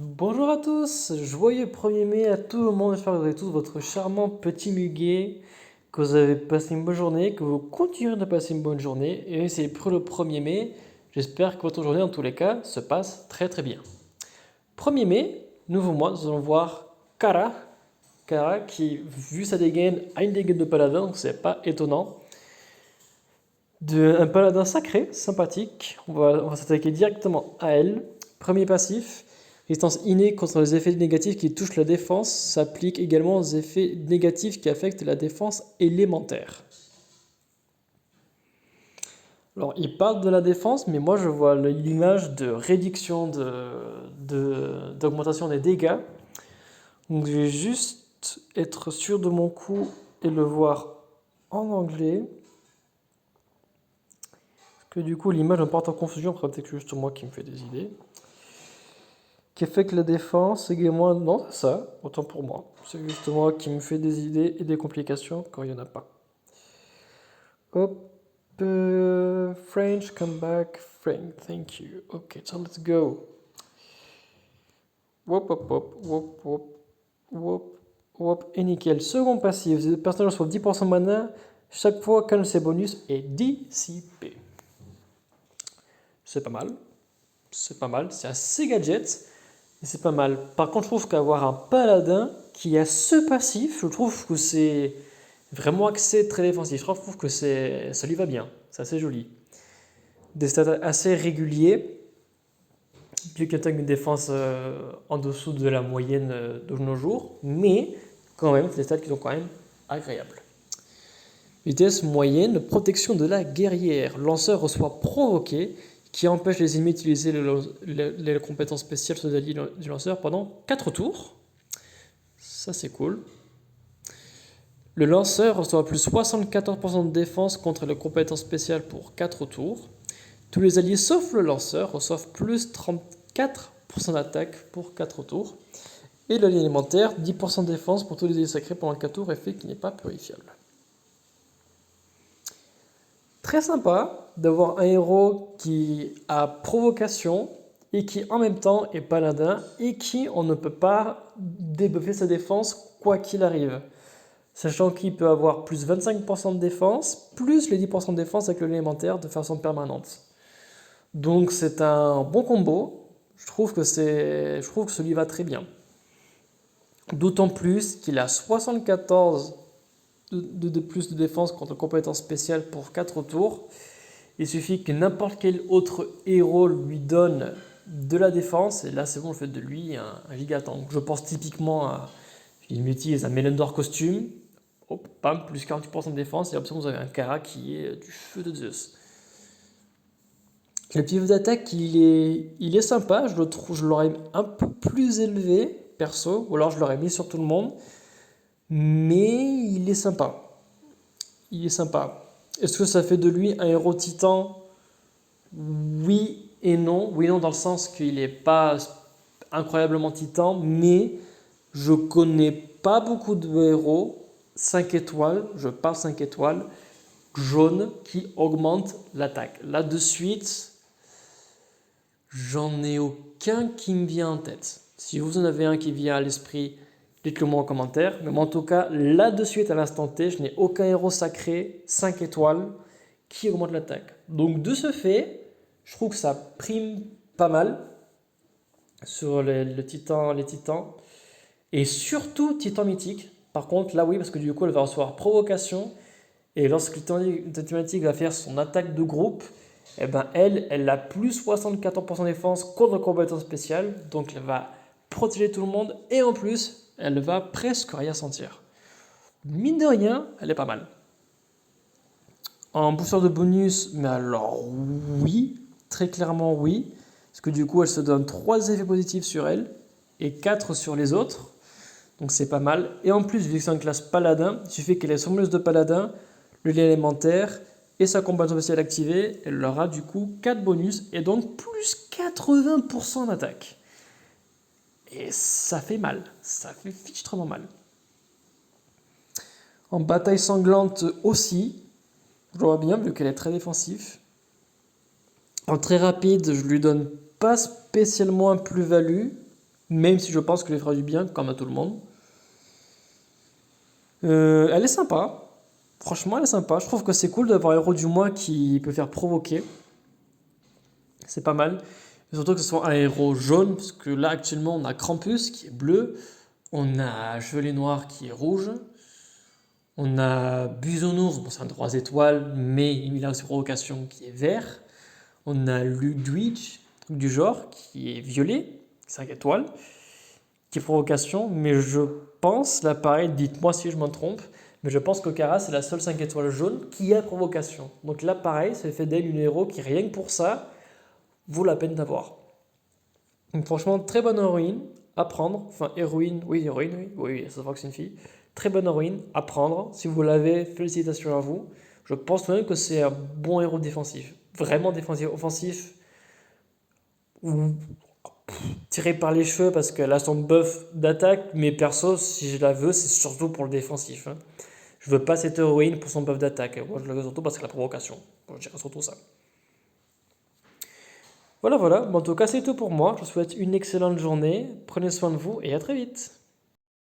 Bonjour à tous, joyeux 1er mai à tout le monde. J'espère que vous avez tous votre charmant petit muguet, que vous avez passé une bonne journée, que vous continuerez de passer une bonne journée. Et c'est pour le 1er mai. J'espère que votre journée, en tous les cas, se passe très très bien. 1er mai, nouveau mois, nous allons voir Kara. Kara qui, vu sa dégaine, a une dégaine de paladin, donc c'est pas étonnant. Un paladin sacré, sympathique. On va s'attaquer directement à elle. Premier passif. Résistance innée contre les effets négatifs qui touchent la défense s'applique également aux effets négatifs qui affectent la défense élémentaire. Alors, il parle de la défense, mais moi je vois l'image de réduction d'augmentation des dégâts. Donc, je vais juste être sûr de mon coup et le voir en anglais. Parce que du coup, l'image me porte en confusion, après peut-être que c'est juste moi qui me fais des idées. Qui fait que la défense également. Non, c'est ça, autant pour moi. C'est juste moi qui me fait des idées et des complications quand il n'y en a pas. Hop, French, come back, Frank, thank you. Ok, so let's go. Wop, wop, wop, wop, wop, wop, wop, et nickel. Second passif, le personnage reçoit 10% de mana chaque fois qu'un de ses bonus est dissipé. C'est pas mal. C'est pas mal, c'est assez gadget. Et c'est pas mal. Par contre, je trouve qu'avoir un paladin qui a ce passif, je trouve que c'est vraiment axé très défensif. Je trouve que ça lui va bien. C'est assez joli. Des stats assez réguliers. Plus qu'il attaque une défense en dessous de la moyenne de nos jours. Mais quand même, c'est des stats qui sont quand même agréables. Vitesse moyenne, protection de la guerrière. Lanceur reçoit provoqué, qui empêche les ennemis d'utiliser les compétences spéciales sur les alliés du lanceur pendant 4 tours. Ça, c'est cool. Le lanceur reçoit plus 74% de défense contre les compétences spéciales pour 4 tours. Tous les alliés sauf le lanceur reçoivent plus 34% d'attaque pour 4 tours. Et l'allié élémentaire, 10% de défense pour tous les alliés sacrés pendant 4 tours, effet qui n'est pas purifiable. Très sympa d'avoir un héros qui a provocation et qui en même temps est paladin et qui on ne peut pas débuffer sa défense quoi qu'il arrive. Sachant qu'il peut avoir plus 25% de défense, plus les 10% de défense avec l'élémentaire de façon permanente. Donc c'est un bon combo. Je trouve que celui va très bien. D'autant plus qu'il a 74 de plus de défense contre compétences spéciales pour 4 tours. Il suffit que n'importe quel autre héros lui donne de la défense, et là c'est bon, je fais de lui un gigatank. Je pense typiquement à. Il utilise un Melendor costume, hop, bam, plus 48% de défense, et hop, vous avez un Kara qui est du feu de Zeus. Le petit jeu d'attaque, il est sympa, je l'aurais un peu plus élevé, perso, ou alors je l'aurais mis sur tout le monde, mais il est sympa. Il est sympa. Est-ce que ça fait de lui un héros titan? Oui et non. Oui et non dans le sens qu'il n'est pas incroyablement titan, mais je connais pas beaucoup de héros 5 étoiles, je parle 5 étoiles, jaune qui augmente l'attaque. Là de suite, j'en ai aucun qui me vient en tête. Si vous en avez un qui vient à l'esprit, dites-le moi en commentaire. Mais en tout cas, là de suite à l'instant T, je n'ai aucun héros sacré 5 étoiles qui augmente l'attaque. Donc de ce fait, je trouve que ça prime pas mal sur les titans. Et surtout titan mythique. Par contre, là oui, parce que du coup, elle va recevoir provocation. Et lorsque le titan mythique va faire son attaque de groupe, eh ben elle a plus 64% de défense contre compétence spéciale. Donc elle va protéger tout le monde. Et en plus, elle va presque rien sentir. Mine de rien, elle est pas mal. En booster de bonus, mais alors oui, très clairement oui. Parce que du coup, elle se donne 3 effets positifs sur elle et 4 sur les autres. Donc c'est pas mal. Et en plus, vu que c'est une classe paladin, il suffit qu'elle ait son bonus de paladin, le lien élémentaire et sa compétence spéciale activée. Elle aura du coup 4 bonus et donc plus 80% d'attaque. Et ça fait mal. Ça fait fichtrement mal. En bataille sanglante aussi, je vois bien vu qu'elle est très défensive. En très rapide, je lui donne pas spécialement un plus-value, même si je pense que lui fera du bien, comme à tout le monde. Elle est sympa. Franchement, elle est sympa. Je trouve que c'est cool d'avoir un héros du mois qui peut faire provoquer. C'est pas mal. Et surtout que ce soit un héros jaune, parce que là, actuellement, on a Krampus qui est bleu. On a Chevalier Noir qui est rouge. On a Buzonours, bon, c'est un 3 étoiles, mais il a aussi provocation qui est vert. On a Ludwig, truc du genre, qui est violet, 5 étoiles, qui est provocation, mais je pense, là pareil, dites-moi si je m'en trompe, mais je pense qu'Okara c'est la seule 5 étoiles jaune qui a provocation. Donc là pareil, ça fait d'elle une héros qui rien que pour ça vaut la peine d'avoir. Donc franchement, très bonne héroïne à prendre, enfin héroïne, oui, oui, ça se voit que c'est une fille. Très bonne héroïne à prendre, si vous l'avez, félicitations à vous. Je pense même que c'est un bon héros défensif, vraiment défensif, offensif, ou tiré par les cheveux parce qu'elle a son buff d'attaque, mais perso, si je la veux, c'est surtout pour le défensif, hein. Je veux pas cette héroïne pour son buff d'attaque. Moi, je la veux surtout parce que la provocation. Moi, je dirais surtout ça. Voilà, voilà. Bon, en tout cas, c'est tout pour moi. Je vous souhaite une excellente journée. Prenez soin de vous et à très vite.